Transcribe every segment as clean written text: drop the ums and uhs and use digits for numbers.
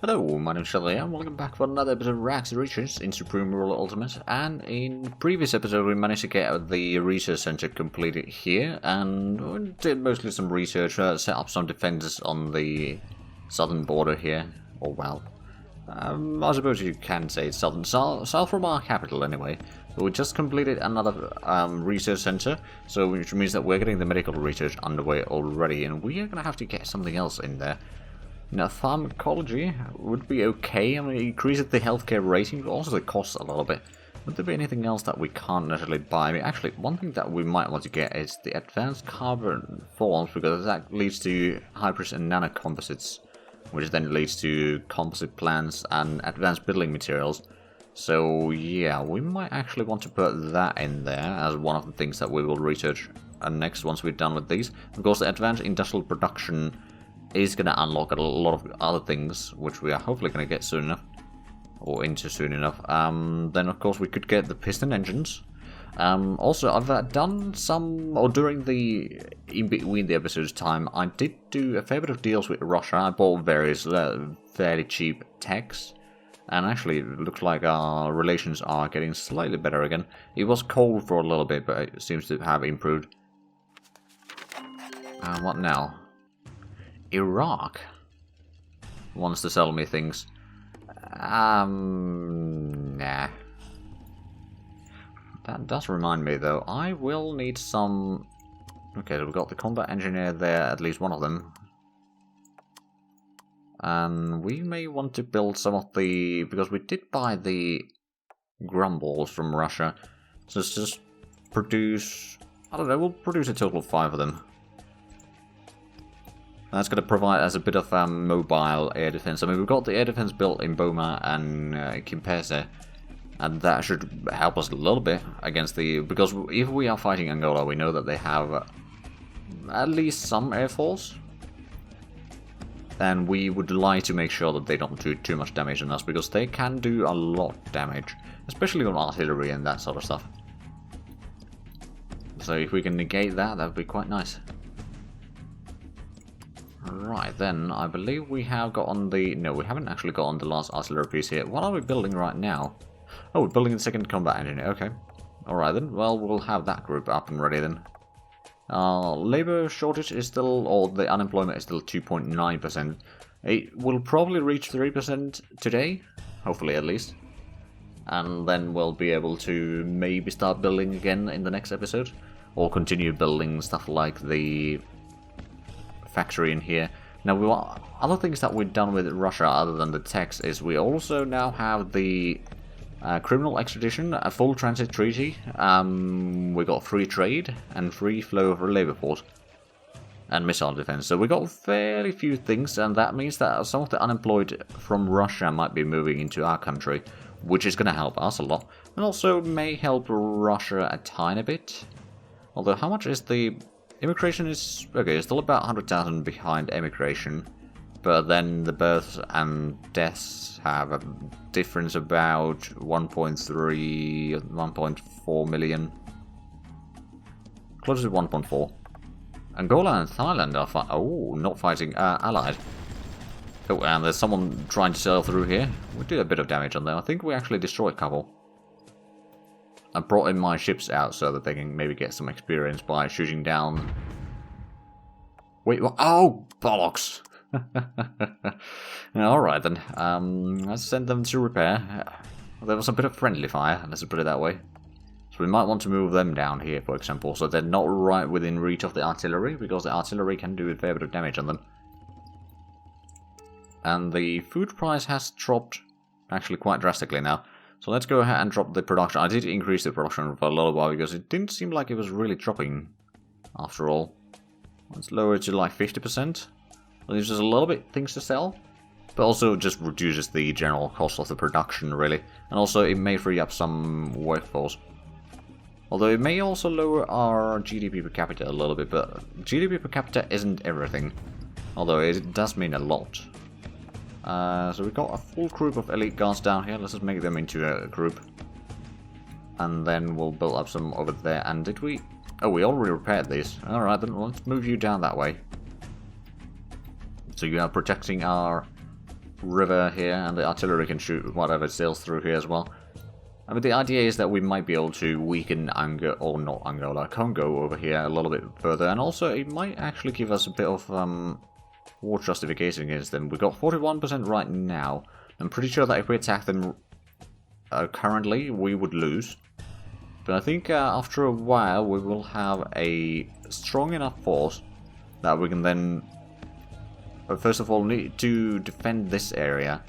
Hello, my name's Shelly and welcome back for another episode of richest in Supreme Ruler Ultimate. And in previous episode we managed to get the research center completed here and we did mostly some research, set up some defenses on the southern border here, or well, I suppose you can say it's south from our capital anyway. But we just completed another research center, so which means that we're getting the medical research underway already, and we are going to have to get something else in there. Now, pharmacology would be okay. I mean, it increases the healthcare rating, but also the costs a little bit. Would there be anything else that we can't necessarily buy? I mean, actually, one thing that we might want to get is the advanced carbon forms, because that leads to hybrids and nanocomposites, which then leads to composite plants and advanced building materials. So, yeah, we might actually want to put that in there as one of the things that we will research next once we're done with these. Of course, the advanced industrial production is going to unlock a lot of other things, which we are hopefully going to get soon enough, or into soon enough. Then, of course, we could get the piston engines. Also, I've done some, or during the, in between the episodes time, I did do a fair bit of deals with Russia. I bought various fairly cheap techs, and actually, it looks like our relations are getting slightly better again. It was cold for a little bit, but it seems to have improved. What now? Iraq wants to sell me things. Nah. That does remind me, though. I will need some... Okay, so we've got the combat engineer there, at least one of them. And we may want to build some of the... Because we did buy the grumbles from Russia. So let's just produce... I don't know, we'll produce a total of 5 of them. That's going to provide us a bit of mobile air defense. I mean, we've got the air defense built in Boma and Kimpese, and that should help us a little bit against the... Because if we are fighting Angola, we know that they have at least some air force, and we would like to make sure that they don't do too much damage on us, because they can do a lot of damage, especially on artillery and that sort of stuff. So if we can negate that, that would be quite nice. Right, then, I believe we have got on the... No, we haven't actually got on the last artillery piece here. What are we building right now? Oh, we're building the second combat engineer. Okay. Alright then, well, we'll have that group up and ready then. Labour shortage is still... Or the unemployment is still 2.9%. It will probably reach 3% today. Hopefully, at least. And then we'll be able to maybe start building again in the next episode. Or continue building stuff like the... factory in here. Now, other things that we've done with Russia other than the techs is we also now have the criminal extradition, a full transit treaty. We got free trade and free flow of labor force and missile defense. So we got fairly few things, and that means that some of the unemployed from Russia might be moving into our country, which is going to help us a lot, and also may help Russia a tiny bit. Although, how much is the... Immigration is, okay, it's still about 100,000 behind immigration, but then the births and deaths have a difference about 1.3, 1.4 million. Close to 1.4. Angola and Thailand are not fighting, allied. Oh, and there's someone trying to sail through here. We did a bit of damage on them. I think we actually destroyed a couple. I brought in my ships out so that they can maybe get some experience by shooting down... Wait, what? Oh, bollocks! Alright then, let's send them to repair. There was a bit of friendly fire, let's put it that way. So we might want to move them down here, for example, so they're not right within reach of the artillery, because the artillery can do a fair bit of damage on them. And the food price has dropped, actually quite drastically now. So let's go ahead and drop the production. I did increase the production for a little while because it didn't seem like it was really dropping after all. Let's lower it to like 50%. Leaves just a little bit things to sell. But also just reduces the general cost of the production really. And also it may free up some workforce. Although it may also lower our GDP per capita a little bit. But GDP per capita isn't everything. Although it does mean a lot. So we've got a full group of elite guards down here. Let's just make them into a group. And then we'll build up some over there. And did we... Oh, we already repaired these. Alright, then let's move you down that way. So you are protecting our river here, and the artillery can shoot whatever sails through here as well. I mean, the idea is that we might be able to weaken Congo over here a little bit further, and also it might actually give us a bit of war justification against them. We've got 41% right now. I'm pretty sure that if we attack them currently, we would lose. But I think after a while, we will have a strong enough force that we can then, first of all, need to defend this area.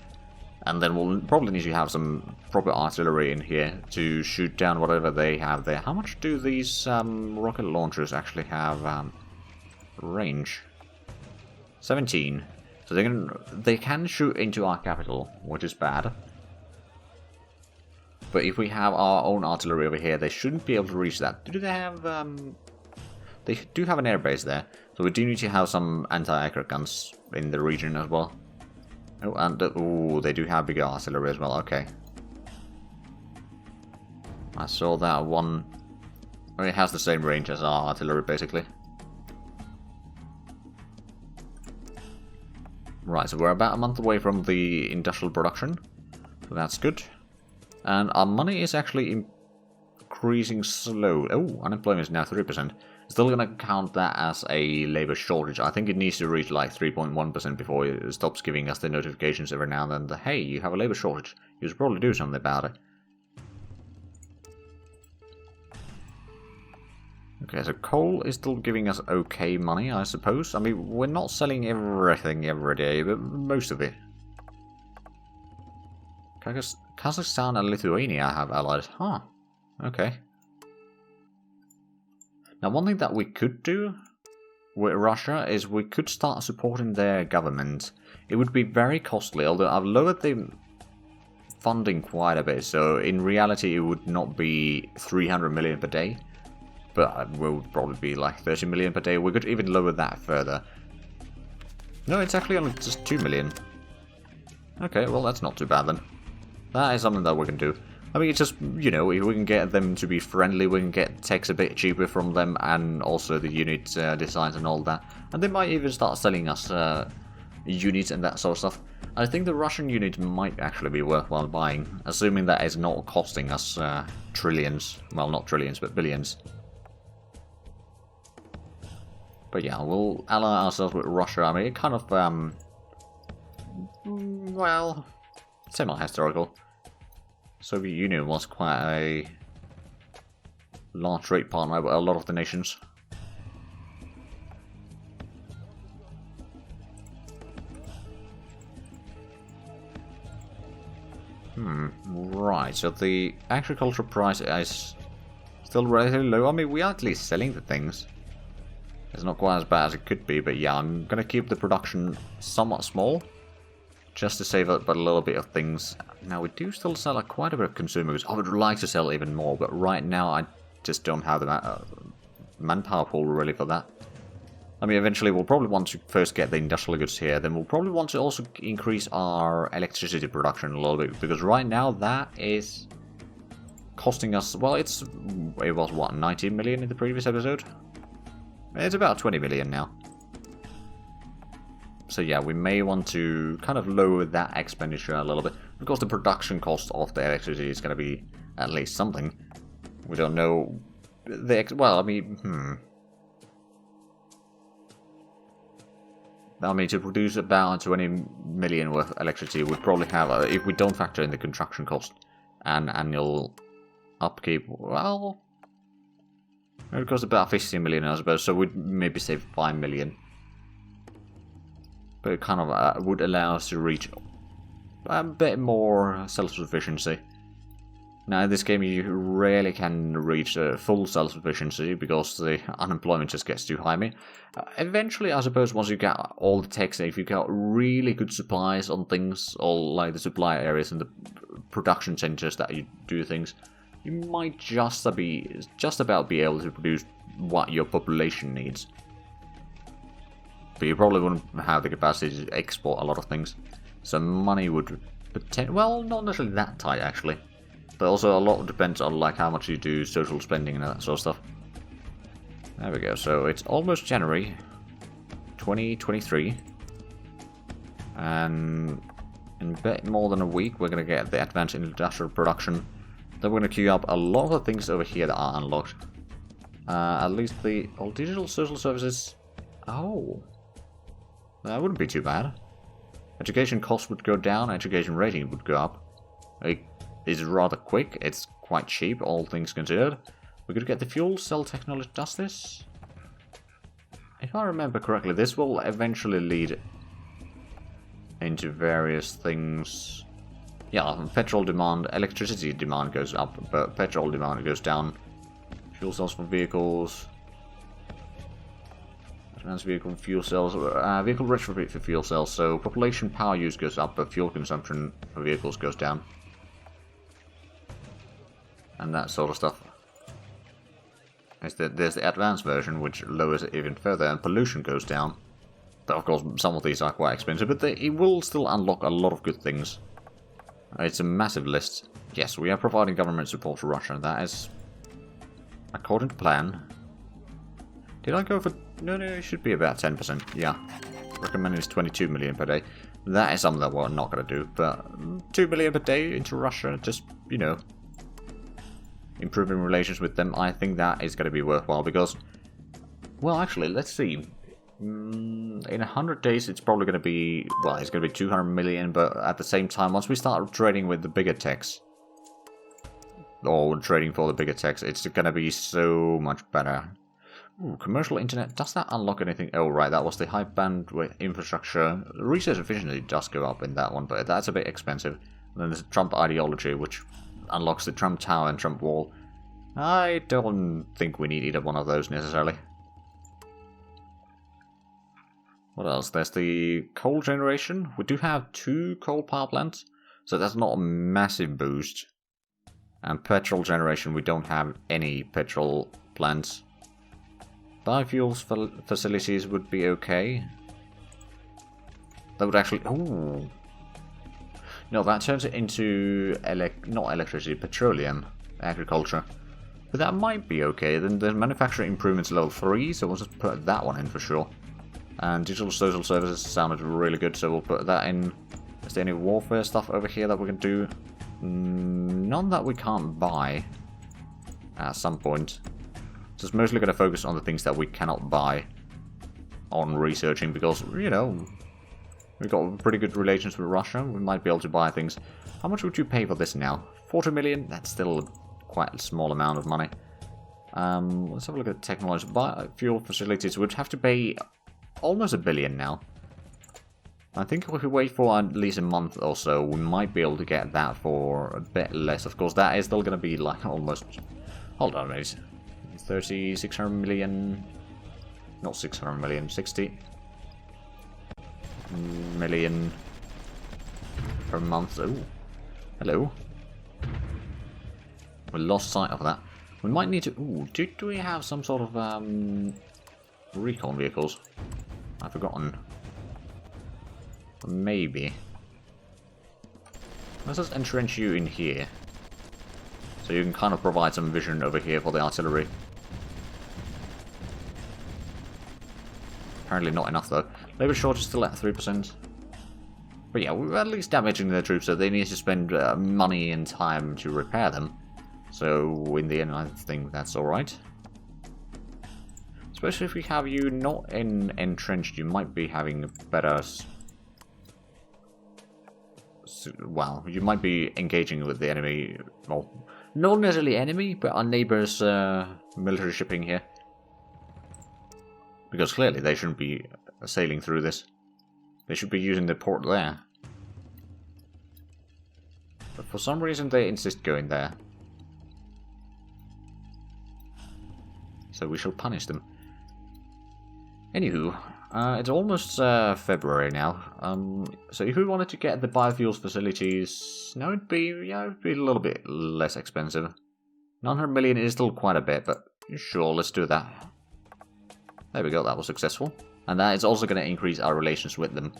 And then we'll probably need to have some proper artillery in here to shoot down whatever they have there. How much do these rocket launchers actually have range? 17. So they can shoot into our capital, which is bad. But if we have our own artillery over here, they shouldn't be able to reach that. Do they have... They do have an airbase there, so we do need to have some anti-aircraft guns in the region as well. Oh, and they do have bigger artillery as well, okay. I saw that one. Well, it has the same range as our artillery, basically. Right, so we're about a month away from the industrial production, so that's good. And our money is actually increasing slow. Oh, unemployment is now 3%. Still gonna count that as a labor shortage. I think it needs to reach like 3.1% before it stops giving us the notifications every now and then that, hey, you have a labor shortage. You should probably do something about it. Okay, so coal is still giving us okay money, I suppose. I mean, we're not selling everything every day, but most of it. Kazakhstan and Lithuania have allies. Huh. Okay. Now, one thing that we could do with Russia is we could start supporting their government. It would be very costly, although I've lowered the funding quite a bit, so in reality it would not be 300 million per day, but it would probably be like 30 million per day. We could even lower that further. No, it's actually only just 2 million. Okay, well that's not too bad then. That is something that we can do. I mean, it's just, you know, if we can get them to be friendly, we can get techs a bit cheaper from them, and also the unit designs and all that. And they might even start selling us units and that sort of stuff. I think the Russian unit might actually be worthwhile buying, assuming that it's not costing us trillions. Well, not trillions, but billions. But yeah, we'll ally ourselves with Russia. I mean, it kind of, well, semi-historical. Soviet Union was quite a large trade partner with a lot of the nations. Right, so the agricultural price is still relatively low. I mean, we are at least selling the things. It's not quite as bad as it could be, but yeah, I'm going to keep the production somewhat small, just to save up a little bit of things. Now, we do still sell quite a bit of consumer goods. I would like to sell even more, but right now I just don't have the manpower pool really for that. I mean, eventually we'll probably want to first get the industrial goods here, then we'll probably want to also increase our electricity production a little bit, because right now that is costing us, well, it was what, 19 million in the previous episode? It's about 20 million now. So yeah, we may want to kind of lower that expenditure a little bit, because the production cost of the electricity is going to be at least something. We don't know well, I mean, to produce about 20 million worth of electricity, we'd probably have, if we don't factor in the construction cost and annual upkeep, well, it would cost about 15 million, I suppose, so we'd maybe save 5 million. But it kind of would allow us to reach a bit more self-sufficiency. Now, in this game, you rarely can reach full self-sufficiency because the unemployment just gets too high. I mean, eventually, I suppose, once you get all the techs, if you got really good supplies on things, all like the supply areas and the production centers that you do things, you might just about be able to produce what your population needs. But you probably wouldn't have the capacity to export a lot of things. So money would well, not necessarily that tight actually. But also a lot depends on like how much you do social spending and that sort of stuff. There we go, so it's almost January 2023. And In a bit more than a week, we're going to get the advanced industrial production. Then we're going to queue up a lot of the things over here that are unlocked. At least the all digital social services. Oh, that wouldn't be too bad. Education costs would go down, education rating would go up. It is rather quick, it's quite cheap, all things considered. We're going to get the fuel cell technology. Does this? If I remember correctly, this will eventually lead into various things. Yeah, petrol demand, electricity demand goes up, but petrol demand goes down. Fuel cells for vehicles. Advanced vehicle fuel cells. Vehicle retrofit for fuel cells. So population power use goes up, but fuel consumption for vehicles goes down. And that sort of stuff. There's the advanced version, which lowers it even further, and pollution goes down. But of course, some of these are quite expensive, but it will still unlock a lot of good things. It's a massive list. Yes, we are providing government support to Russia. That is according to plan. Did I go for... No, it should be about 10%. Yeah. Recommended is 22 million per day. That is something that we're not going to do. But 2 million per day into Russia, just, you know, improving relations with them, I think that is going to be worthwhile because... Well, actually, let's see. In 100 days, it's probably going to be... Well, it's going to be 200 million, but at the same time, once we start trading with the bigger techs, or trading for the bigger techs, it's going to be so much better. Ooh, commercial internet, does that unlock anything? Oh, right, that was the high bandwidth infrastructure. Research efficiency does go up in that one, but that's a bit expensive. And then there's Trump ideology, which unlocks the Trump Tower and Trump Wall. I don't think we need either one of those necessarily. What else? There's the coal generation. We do have 2 coal power plants, so that's not a massive boost. And petrol generation, we don't have any petrol plants. Biofuels facilities would be okay. That would actually... Ooh. No, that turns it into... not electricity, petroleum. Agriculture. But that might be okay. Then there's manufacturing improvements level 3, so we'll just put that one in for sure. And digital social services sounded really good, so we'll put that in. Is there any warfare stuff over here that we can do? None that we can't buy at some point. So it's mostly going to focus on the things that we cannot buy on researching because, you know, we've got pretty good relations with Russia. We might be able to buy things. How much would you pay for this now? 40 million? That's still quite a small amount of money. Let's have a look at technology. Biofuel facilities would have to pay almost $1 billion now. I think if we wait for at least a month or so, we might be able to get that for a bit less. Of course, that is still going to be like almost... Hold on a minute. 600 million... Not 600 million, 60 million per month. Oh, hello. We lost sight of that. We might need to... Ooh, do we have some sort of recon vehicles? I've forgotten. Maybe. Let's just entrench you in here. So you can kind of provide some vision over here for the artillery. Apparently not enough though. Labour shortage still at 3%. But yeah, we're at least damaging their troops, so they need to spend money and time to repair them. So in the end, I think that's alright. Especially if we have you not entrenched, you might be having a better... Well, you might be engaging with the enemy, well, not necessarily enemy, but our neighbours' military shipping here. Because clearly they shouldn't be sailing through this. They should be using the port there. But for some reason they insist going there. So we shall punish them. Anywho, it's almost February now. So if we wanted to get the biofuels facilities, now it'd be a little bit less expensive. 900 million is still quite a bit, but sure, let's do that. There we go, that was successful. And that is also going to increase our relations with them.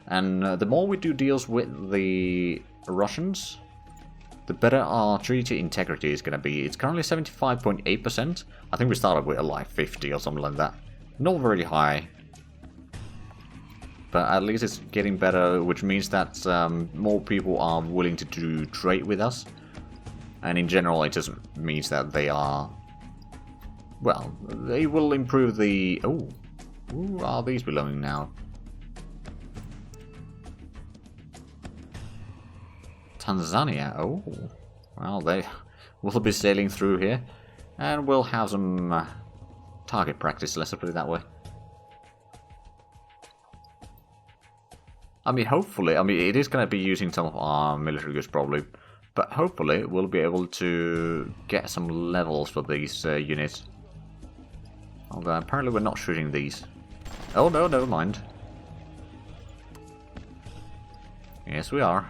And the more we do deals with the Russians, the better our treaty integrity is going to be. It's currently 75.8%. I think we started with like 50 or something like that. Not very high. But at least it's getting better, which means that more people are willing to do trade with us. And in general, it just means that they are... Well, they will improve the... Oh, who are these belonging now? Tanzania, oh. Well, they will be sailing through here. And we'll have some target practice, let's put it that way. I mean, hopefully, it is going to be using some of our military goods probably. But hopefully, we'll be able to get some levels for these units. Although apparently we're not shooting these. Oh no, never mind. Yes, we are.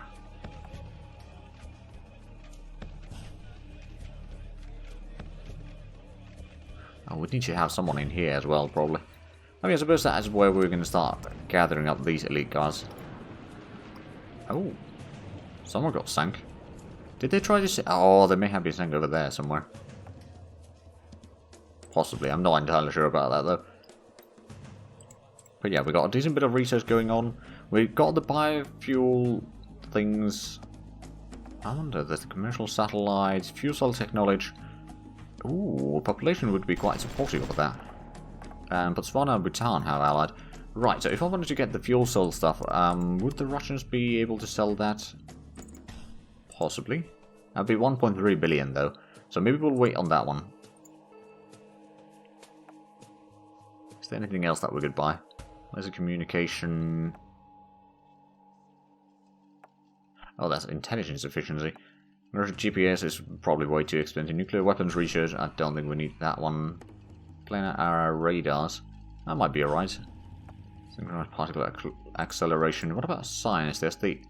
Oh, we need to have someone in here as well, probably. I mean, I suppose that is where we're going to start gathering up these elite guys. Oh, someone got sank. Did they try to... Oh, they may have been sank over there somewhere. Possibly, I'm not entirely sure about that though. But yeah, we got a decent bit of research going on. We got the biofuel things. I wonder, there's the commercial satellites, fuel cell technology. Ooh, population would be quite supportive of that. Botswana and Bhutan have allied. Right, so if I wanted to get the fuel cell stuff, would the Russians be able to sell that? Possibly. That'd be 1.3 billion though, so maybe we'll wait on that one. Is there anything else that we could buy? There's a communication... Oh, that's intelligence efficiency. GPS is probably way too expensive. Nuclear weapons research, I don't think we need that one. Planar array radars, that might be alright. Synchronized particle acceleration. What about science? There's the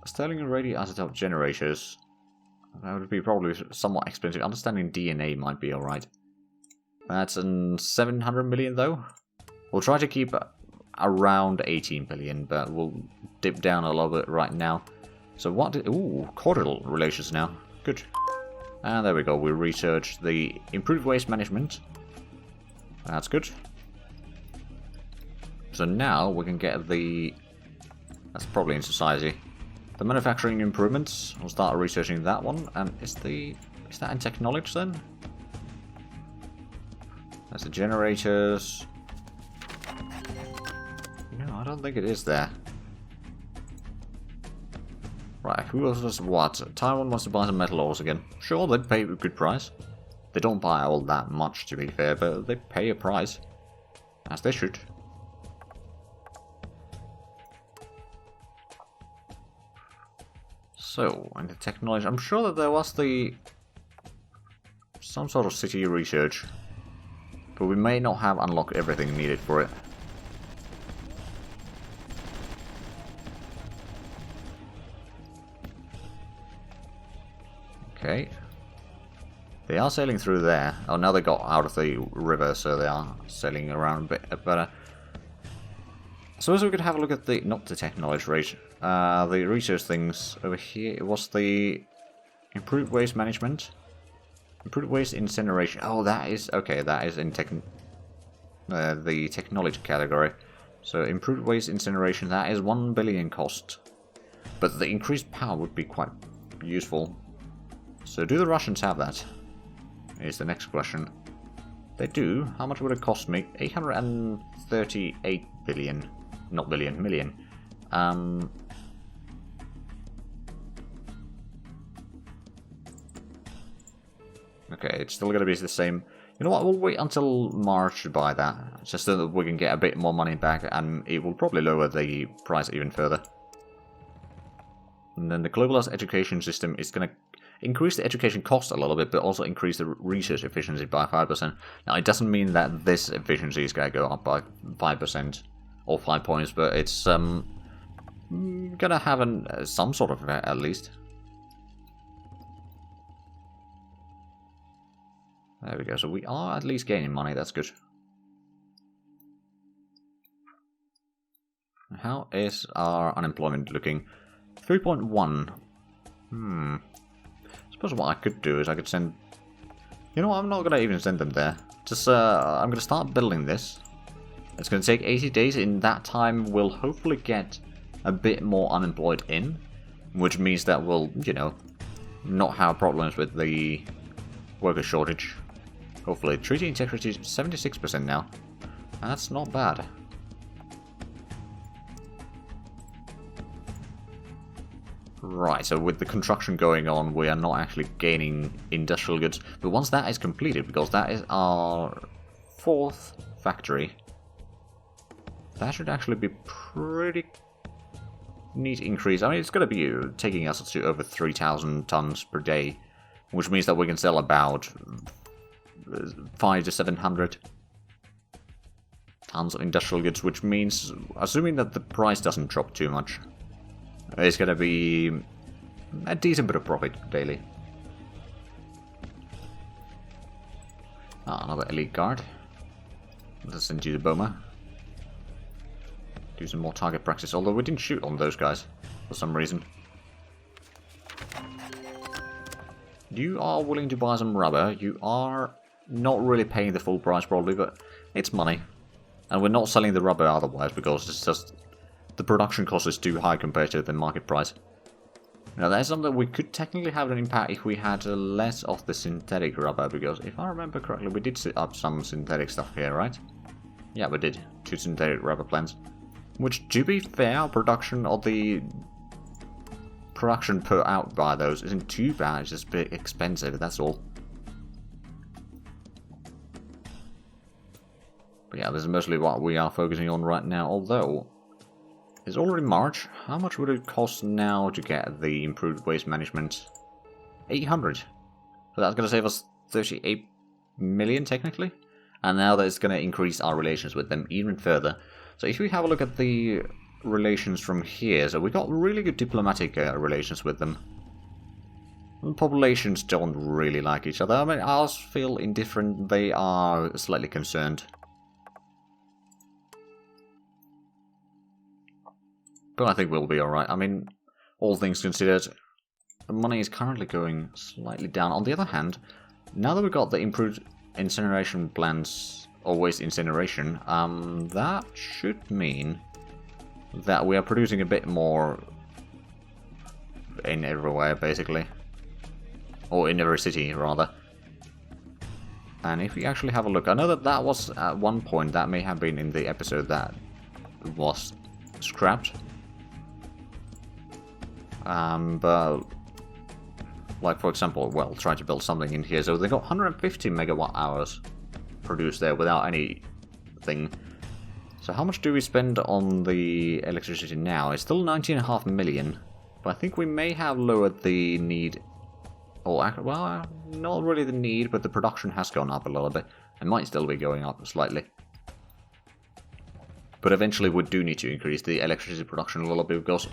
Sterling and radioisotope generators. That would be probably somewhat expensive. Understanding DNA might be alright. That's in 700 million though. We'll try to keep around 18 billion, but we'll dip down a little bit right now. So what did... Ooh, cordial relations now. Good. And there we go. We researched the improved waste management. That's good. So now we can get the... That's probably in society. The manufacturing improvements. We'll start researching that one. And is that in technology then? That's the generators. No, I don't think it is there. Right, who else does what? Taiwan wants to buy some metal ores again. Sure, they'd pay a good price. They don't buy all that much, to be fair, but they pay a price. As they should. So, and the technology... I'm sure that there was some sort of city research. But we may not have unlocked everything needed for it. Okay. They are sailing through there. Oh, now they got out of the river, so they are sailing around a bit better. So as we could have a look at the... Not the technology rate. The research things over here. It was the improved waste management. Improved waste incineration. Oh, that is... Okay, that is in the technology category. So improved waste incineration, that is 1 billion cost. But the increased power would be quite useful. So do the Russians have that? Is the next question. They do. How much would it cost me? 838 billion. Not billion, million. Okay, it's still going to be the same. You know what, we'll wait until March to buy that. Just so that we can get a bit more money back, and it will probably lower the price even further. And then the globalized education system is going to increase the education cost a little bit, but also increase the research efficiency by 5%. Now, it doesn't mean that this efficiency is going to go up by 5% or 5 points, but it's going to have some sort of effect, at least. There we go, so we are at least gaining money, that's good. How is our unemployment looking? 3.1. I suppose what I could do is I could send... You know what, I'm not going to even send them there. Just, I'm going to start building this. It's going to take 80 days. In that time, we'll hopefully get a bit more unemployed in, which means that we'll, you know, not have problems with the worker shortage. Hopefully. Treaty integrity is 76% now. That's not bad. Right, so with the construction going on, we are not actually gaining industrial goods. But once that is completed, because that is our 4th factory, that should actually be pretty neat increase. I mean, it's going to be taking us to over 3,000 tons per day, which means that we can sell about 500 to 700 tons of industrial goods, which means, assuming that the price doesn't drop too much, it's going to be a decent bit of profit daily. Another elite guard. Let's send you to Boma. Do some more target practice, although we didn't shoot on those guys for some reason. You are willing to buy some rubber. You are not really paying the full price probably, but it's money. And we're not selling the rubber otherwise because it's just the production cost is too high compared to the market price. Now that's something we could technically have an impact if we had less of the synthetic rubber, because if I remember correctly, we did set up some synthetic stuff here, right? Yeah, we did. 2 synthetic rubber plants. Which, to be fair, production per out by those isn't too bad, it's just a bit expensive, that's all. But yeah, this is mostly what we are focusing on right now, although it's already March. How much would it cost now to get the improved waste management? 800. So that's going to save us 38 million technically. And now that it's going to increase our relations with them even further. So if we have a look at the relations from here, so we got really good diplomatic relations with them. The populations don't really like each other. I mean, ours feel indifferent. They are slightly concerned. But I think we'll be alright. I mean, all things considered, the money is currently going slightly down. On the other hand, now that we've got the improved incineration plants, or waste incineration, that should mean that we are producing a bit more in everywhere, basically. Or in every city, rather. And if we actually have a look, I know that that was at one point, that may have been in the episode that was scrapped. But, like for example, well, try to build something in here. So they got 150 megawatt hours produced there without anything. So how much do we spend on the electricity now? It's still 19.5 million. But I think we may have lowered the need. Or, well, not really the need, but the production has gone up a little bit. It might still be going up slightly. But eventually we do need to increase the electricity production a little bit, because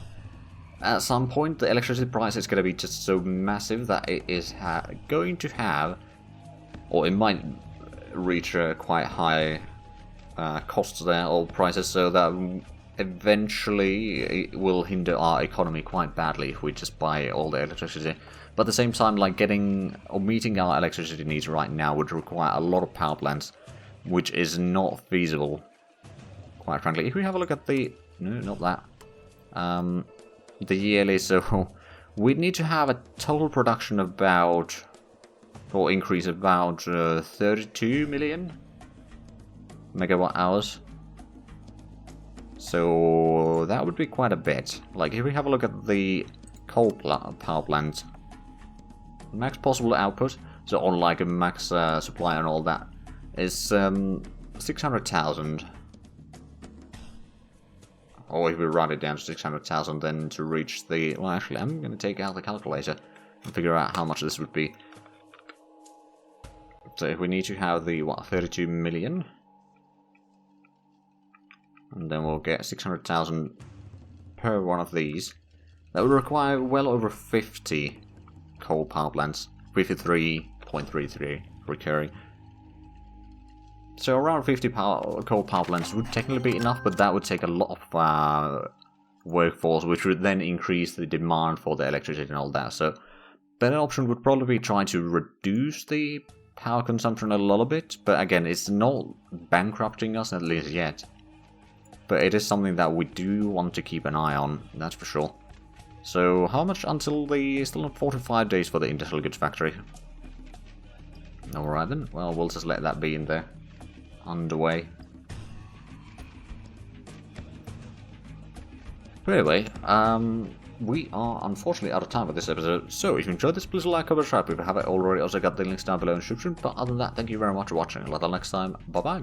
at some point the electricity price is going to be just so massive that it is going to have, or it might reach quite high costs there, or prices, so that eventually it will hinder our economy quite badly if we just buy all the electricity. But at the same time, like getting or meeting our electricity needs right now would require a lot of power plants, which is not feasible, quite frankly. If we have a look at the... no, not that. The yearly, so we'd need to have a total production about, or increase about 32 million megawatt hours. So that would be quite a bit. Like if we have a look at the coal power plant, max possible output, so on like a max supply and all that, is 600,000. Or if we run it down to 600,000, then to reach the... well, actually, I'm going to take out the calculator and figure out how much this would be. So if we need to have the, what, 32 million? And then we'll get 600,000 per one of these. That would require well over 50 coal power plants. 53.33 recurring. So around 50 coal power plants would technically be enough, but that would take a lot of workforce, which would then increase the demand for the electricity and all that. So better option would probably be trying to reduce the power consumption a little bit, but again, it's not bankrupting us, at least yet. but it is something that we do want to keep an eye on, that's for sure. So, how much until the... still 45 days for the Industrial Goods Factory. Alright then, well, we'll just let that be in there. Underway. But anyway, we are unfortunately out of time for this episode, so if you enjoyed this, please like, comment, subscribe if you haven't already. Also got the links down below in the description, but other than that, thank you very much for watching. Until next time, bye bye.